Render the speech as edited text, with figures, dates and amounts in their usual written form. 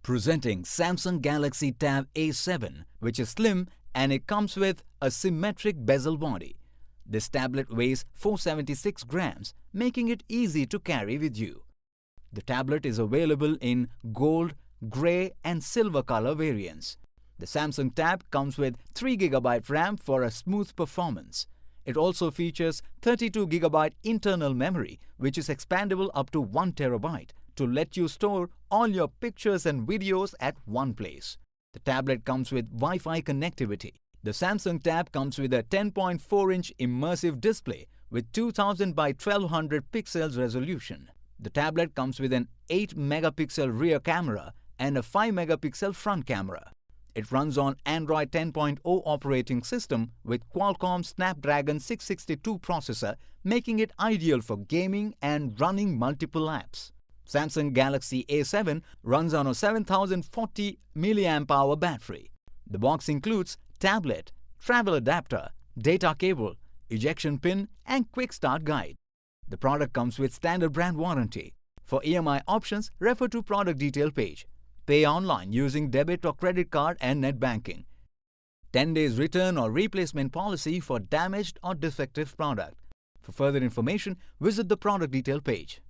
Presenting Samsung Galaxy Tab A7, which is slim and it comes with a symmetric bezel body. This tablet weighs 476 grams, making it easy to carry with you. The tablet is available in gold, grey and silver color variants. The Samsung Tab comes with 3GB RAM for a smooth performance. It also features 32GB internal memory, which is expandable up to 1TB to let you store all your pictures and videos at one place. The tablet comes with Wi-Fi connectivity. The Samsung Tab comes with a 10.4-inch immersive display with 2000 by 1200 pixels resolution. The tablet comes with an 8-megapixel rear camera and a 5-megapixel front camera. It runs on Android 10.0 operating system with Qualcomm Snapdragon 662 processor, making it ideal for gaming and running multiple apps. Samsung Galaxy A7 runs on a 7040 mAh battery. The box includes tablet, travel adapter, data cable, ejection pin and quick start guide. The product comes with standard brand warranty. For EMI options, refer to product detail page. Pay online using debit or credit card and net banking. 10 days return or replacement policy for damaged or defective product. For further information, visit the product detail page.